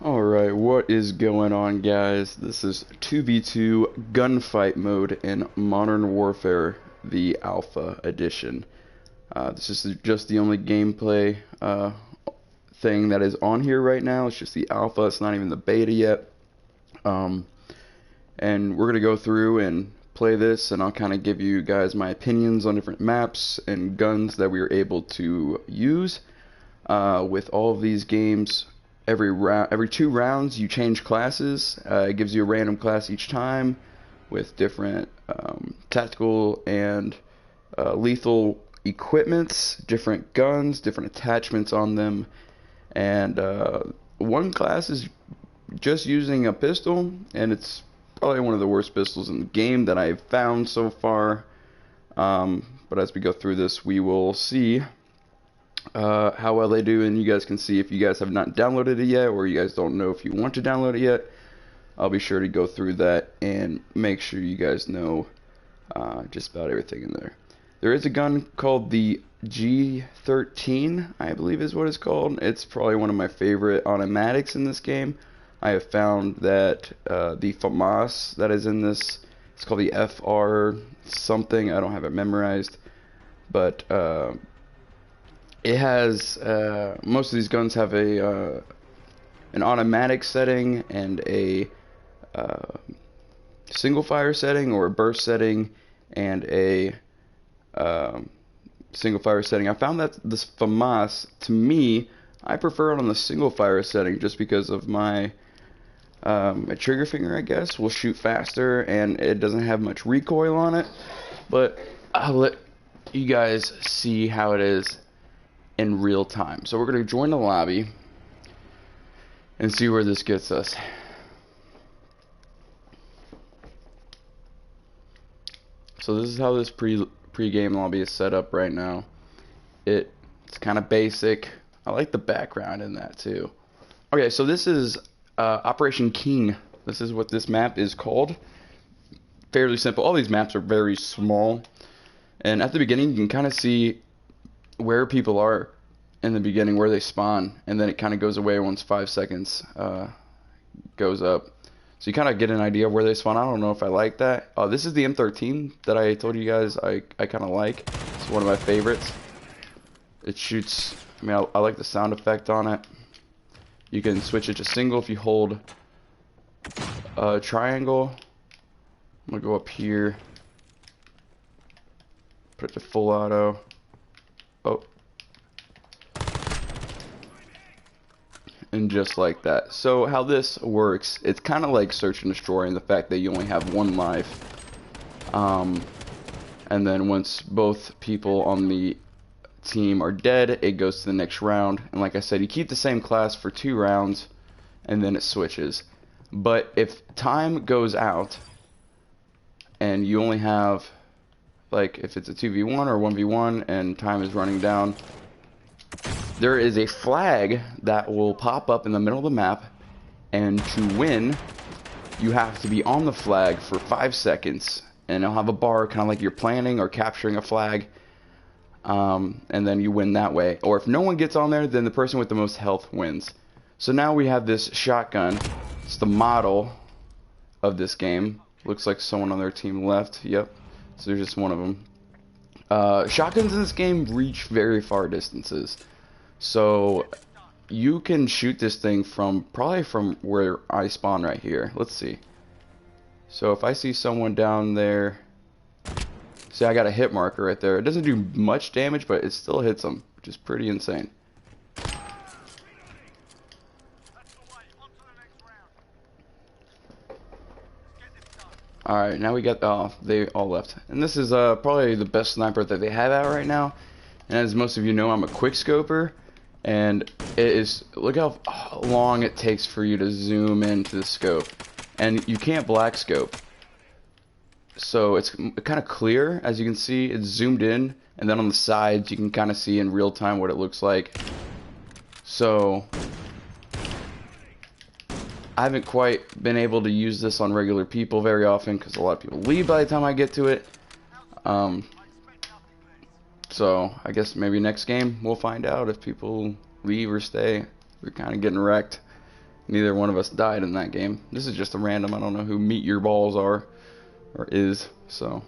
Alright, what is going on, guys? This is 2v2 gunfight mode in Modern Warfare, the Alpha Edition. This is just the only gameplay thing that is on here right now. It's just the alpha, it's not even the beta yet. And we're going to go through and play this, and I'll kind of give you guys my opinions on different maps and guns that we were able to use. With all of these games, every 2 rounds you change classes. It gives you a random class each time with different tactical and lethal equipments, different guns, different attachments on them, and one class is just using a pistol, and it's probably one of the worst pistols in the game that I've found so far. But as we go through this, we will see how well they do, and you guys can see if you guys have not downloaded it yet, or you guys don't know if you want to download it yet. I'll be sure to go through that and make sure you guys know just about everything in there. There is a gun called the G13, I believe is what it's called. It's probably one of my favorite automatics in this game. I have found that the FAMAS that is in this, it's called the FR something, I don't have it memorized, but it has, most of these guns have an automatic setting and a single fire setting, or a burst setting and a single fire setting. I found that this FAMAS, to me, I prefer it on the single fire setting just because of my trigger finger, I guess, will shoot faster and it doesn't have much recoil on it. But I'll let you guys see how it is in real time. So we're going to join the lobby and see where this gets us. So this is how this pre-game lobby is set up right now. It's kind of basic. I like the background in that too. Okay, so this is Operation King. This is what this map is called. Fairly simple. All these maps are very small, and at the beginning you can kind of see where people are in the beginning, where they spawn, and then it kind of goes away once 5 seconds goes up. So you kind of get an idea of where they spawn. I don't know if I like that. This is the M13 that I told you guys I kind of like. It's one of my favorites. It shoots, I mean, I like the sound effect on it. You can switch it to single if you hold triangle. I'm going to go up here, put it to full auto. Oh. And just like that. So how this works, it's kind of like search and destroy in the fact that you only have one life. And then once both people on the team are dead, it goes to the next round. And like I said, you keep the same class for 2 rounds and then it switches. But if time goes out and you only have, like, if it's a 2v1 or 1v1 and time is running down, there is a flag that will pop up in the middle of the map, and to win you have to be on the flag for 5 seconds, and it'll have a bar kind of like you're planting or capturing a flag, and then you win that way. Or if no one gets on there, then the person with the most health wins. So now we have this shotgun. It's the model of this game. Looks like someone on their team left. Yep, so there's just one of them. Shotguns in this game reach very far distances. So you can shoot this thing probably from where I spawn right here. Let's see. So if I see someone down there, see, I got a hit marker right there. It doesn't do much damage, but it still hits them, which is pretty insane. Alright, now we got, they all left. And this is probably the best sniper that they have out right now. And as most of you know, I'm a quick scoper. And it is, look how long it takes for you to zoom into the scope. And you can't black scope. So it's kind of clear, as you can see, it's zoomed in. And then on the sides, you can kind of see in real time what it looks like. So I haven't quite been able to use this on regular people very often, because a lot of people leave by the time I get to it. So I guess maybe next game we'll find out if people leave or stay. We're kind of getting wrecked. neither one of us died in that game. This is just a random. I don't know who Meet Your Balls are or is. So,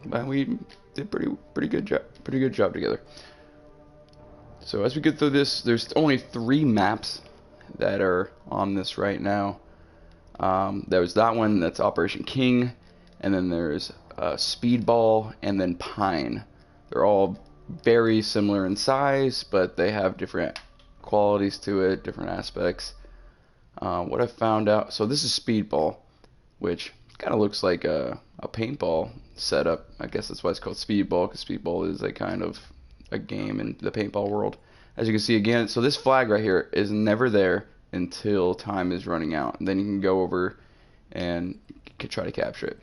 but we did pretty good job together. So as we get through this, there's only 3 maps that are on this right now. There's that one that's Operation King, and then there's Speedball, and then Pine. They're all very similar in size, but they have different qualities to it, different aspects. What I found out, so this is Speedball, which kind of looks like a paintball setup. I guess that's why it's called Speedball, because Speedball is a kind of a game in the paintball world. As you can see again, so this flag right here is never there until time is running out. And then you can go over and try to capture it.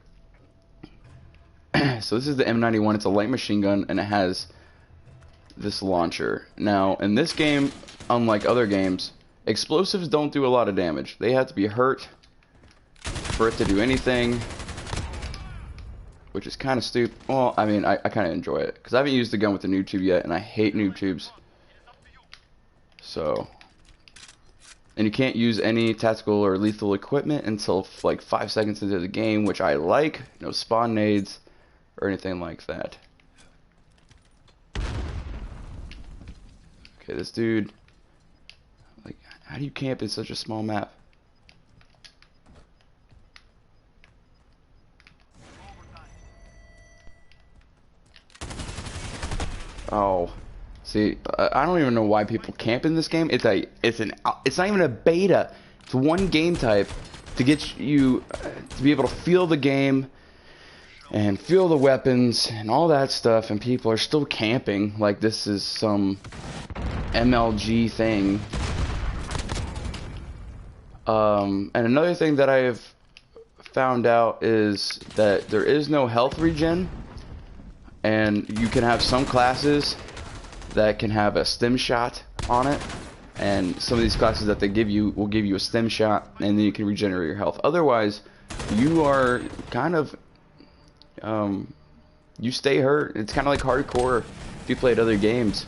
So this is the M91. It's a light machine gun, and it has this launcher. Now, in this game, unlike other games, explosives don't do a lot of damage. They have to be hurt for it to do anything, which is kind of stupid. Well, I mean, I kind of enjoy it, because I haven't used the gun with the noob tube yet, and I hate noob tubes. So, and you can't use any tactical or lethal equipment until like 5 seconds into the game, which I like. No spawn nades or anything like that. Okay, this dude, like, how do you camp in such a small map? Oh, see, I don't even know why people camp in this game. It's not even a beta. It's one game type to get you to be able to feel the game and feel the weapons and all that stuff, and people are still camping like this is some MLG thing. And another thing that I have found out is that there is no health regen. And you can have some classes that can have a stim shot on it, and some of these classes that they give you will give you a stim shot, and then you can regenerate your health. Otherwise, you are kind of you stay hurt. It's kind of like hardcore if you played other games,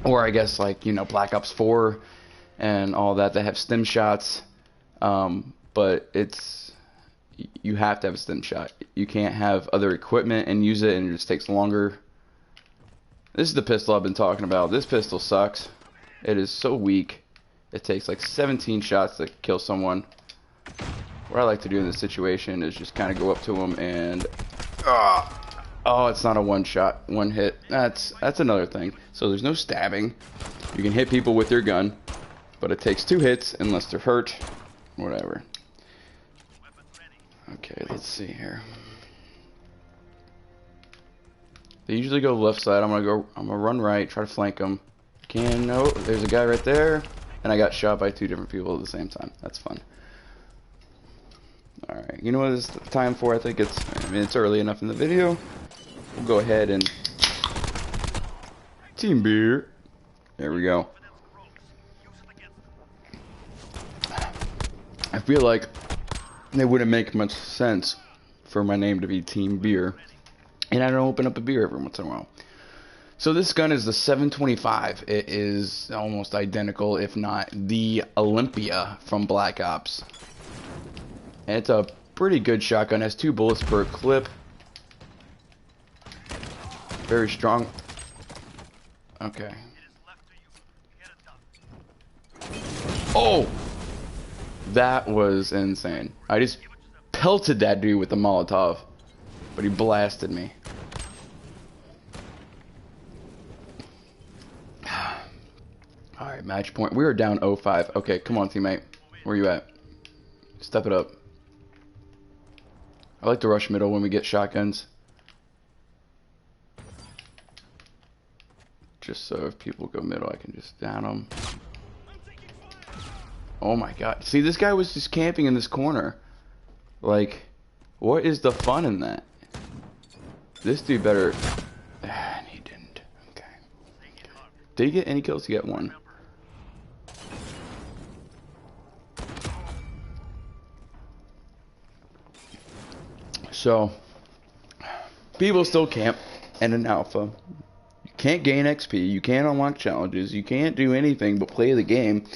or I guess like, you know, Black Ops 4 and all that. They have stim shots, but you have to have a stim shot. You can't have other equipment and use it, and it just takes longer. This is the pistol I've been talking about. This pistol sucks. It is so weak. It takes like 17 shots to kill someone. What I like to do in this situation is just kind of go up to them and oh, it's not a one shot, one hit. That's another thing. So there's no stabbing. You can hit people with your gun, but it takes 2 hits unless they're hurt. Whatever. Okay, let's see here. They usually go left side. I'm gonna run right, try to flank them. No, there's a guy right there, and I got shot by 2 different people at the same time. That's fun. All right, you know what it's time for? I mean, it's early enough in the video. We'll go ahead and team beer. There we go. I feel like it wouldn't make much sense for my name to be Team Beer, and I don't open up a beer every once in a while. So this gun is the 725. It is almost identical, if not the Olympia from Black Ops. And it's a pretty good shotgun. It has 2 bullets per clip. Very strong. Okay. Oh! That was insane. I just pelted that dude with the Molotov, but he blasted me. Alright, match point. We are down 0-5. Okay, come on, teammate. Where you at? Step it up. I like to rush middle when we get shotguns. Just so if people go middle, I can just down them. Oh my god. See, this guy was just camping in this corner. Like, what is the fun in that? This dude better... he didn't. Okay. Did he get any kills? He got 1. So, people still camp in an alpha. You can't gain XP. You can't unlock challenges. You can't do anything but play the game.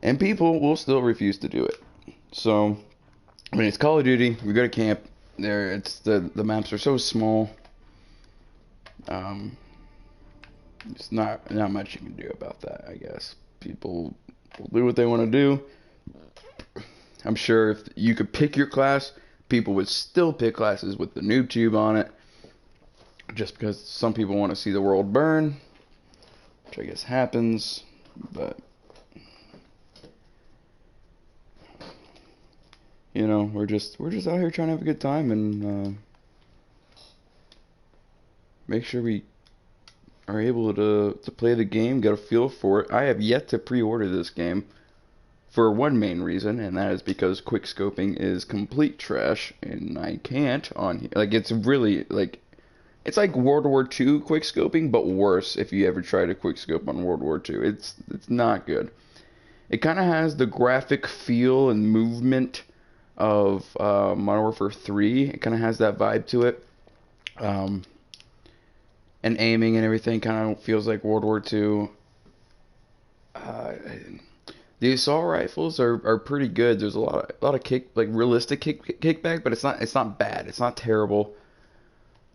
And people will still refuse to do it. So, I mean, it's Call of Duty. We go to camp. There, it's the maps are so small. Um, it's not much you can do about that, I guess. People will do what they want to do. I'm sure if you could pick your class, people would still pick classes with the noob tube on it, just because some people want to see the world burn, which I guess happens. But you know, we're just out here trying to have a good time and make sure we are able to play the game, get a feel for it. I have yet to pre-order this game for one main reason, and that is because quickscoping is complete trash, and I can't on here. Like, it's really like it's like World War II quickscoping, but worse. If you ever try to quickscope on World War II, it's not good. It kind of has the graphic feel and movement of Modern Warfare 3. It kind of has that vibe to it. And aiming and everything kind of feels like World War II. The assault rifles are pretty good. There's a lot of realistic kickback, but it's not bad. It's not terrible.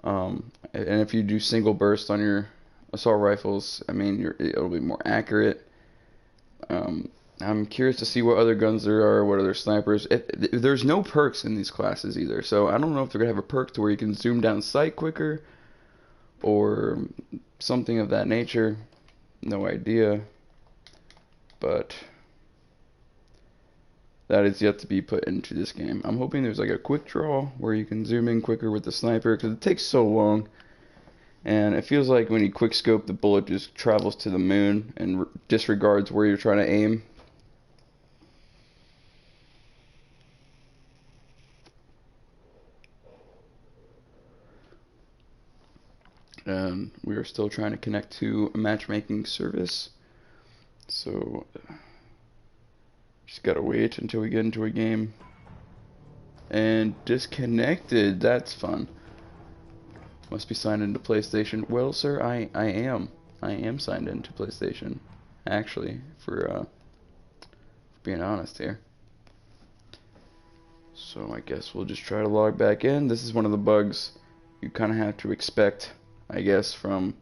And if you do single burst on your assault rifles, I mean, it'll be more accurate. I'm curious to see what other guns there are, what other snipers. There's no perks in these classes either, so I don't know if they're gonna have a perk to where you can zoom down sight quicker or something of that nature. No idea, but that is yet to be put into this game. I'm hoping there's like a quick draw where you can zoom in quicker with the sniper, because it takes so long. And it feels like when you quickscope, the bullet just travels to the moon and disregards where you're trying to aim. And we are still trying to connect to a matchmaking service. So, just gotta wait until we get into a game. And disconnected, that's fun. Must be signed into PlayStation. Well, sir, I am. I am signed into PlayStation. Actually, for being honest here. So I guess we'll just try to log back in. This is one of the bugs you kind of have to expect, I guess, from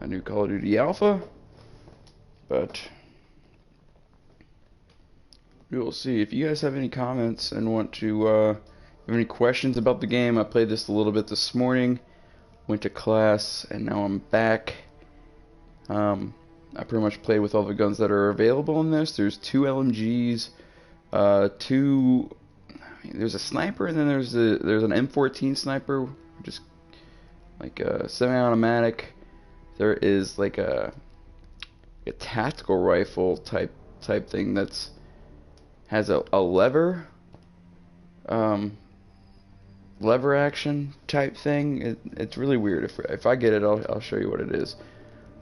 a new Call of Duty Alpha. But we will see. If you guys have any comments and want to have any questions about the game, I played this a little bit this morning, went to class, and now I'm back. I pretty much played with all the guns that are available in this. There's 2 LMGs, there's a sniper, and then there's an M14 sniper, just like a semi-automatic. There is like a tactical rifle type thing that's has a lever action type thing. It's really weird. If I get it, I'll show you what it is.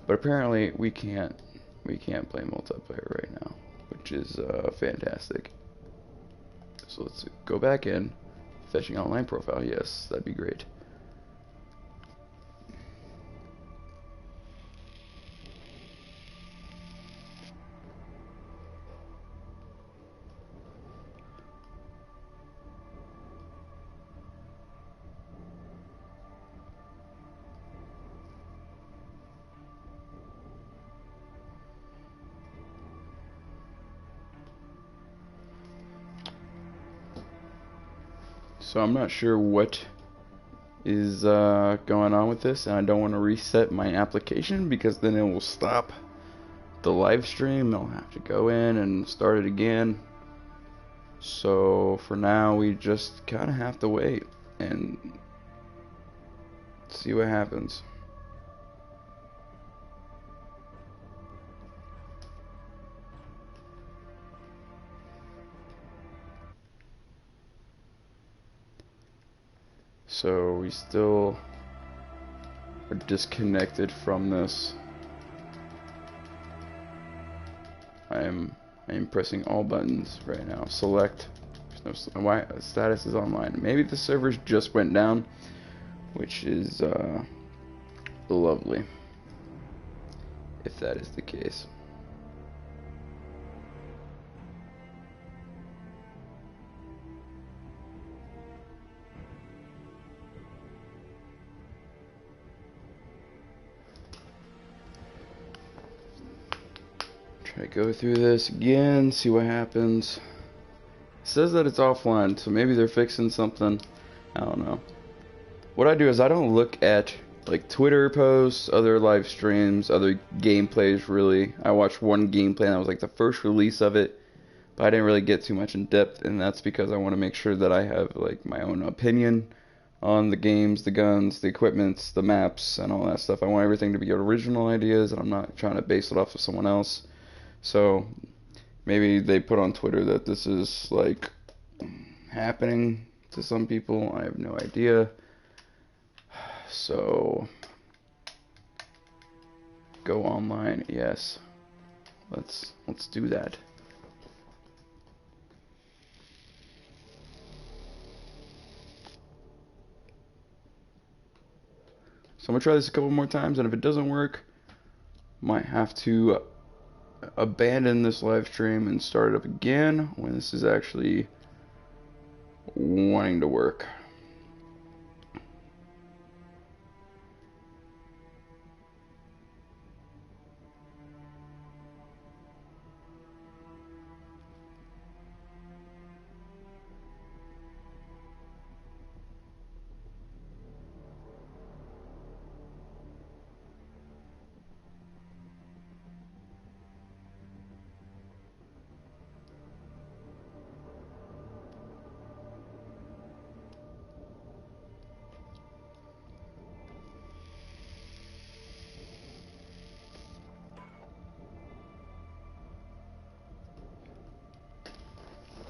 But apparently we can't play multiplayer right now, which is fantastic. So let's go back in, fetching online profile. Yes, that'd be great. So I'm not sure what is going on with this, and I don't want to reset my application because then it will stop the live stream. I'll have to go in and start it again. So for now, we just kind of have to wait and see what happens. So we still are disconnected from this. I am pressing all buttons right now. Select. There's no why status is online. Maybe the servers just went down, which is lovely if that is the case. Try to go through this again, see what happens. It says that it's offline, so maybe they're fixing something. I don't know. What I do is I don't look at like Twitter posts, other live streams, other gameplays really. I watched one gameplay and that was like the first release of it, but I didn't really get too much in depth, and that's because I want to make sure that I have like my own opinion on the games, the guns, the equipments, the maps, and all that stuff. I want everything to be original ideas, and I'm not trying to base it off of someone else. So maybe they put on Twitter that this is like happening to some people. I have no idea. So go online, yes. Let's do that. So I'm gonna try this a couple more times, and if it doesn't work, might have to abandon this live stream and start it up again when this is actually wanting to work.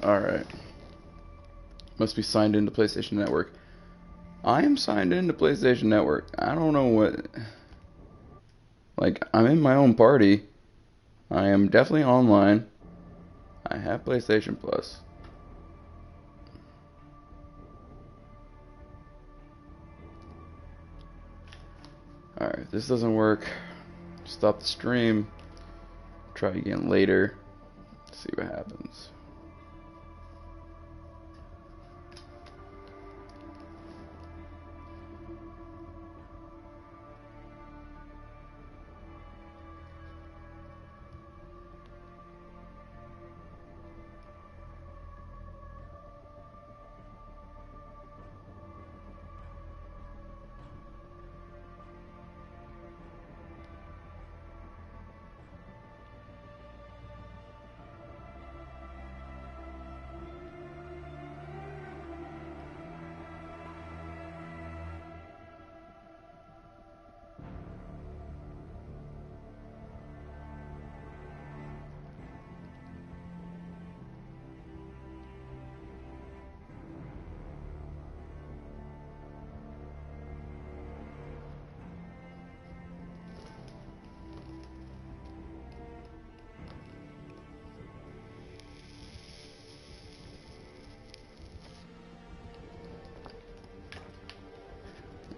Alright. Must be signed into PlayStation Network. I am signed into PlayStation Network. I don't know what... Like, I'm in my own party. I am definitely online. I have PlayStation Plus. Alright, if this doesn't work, stop the stream. Try again later. See what happens.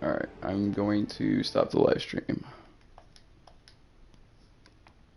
Alright, I'm going to stop the live stream.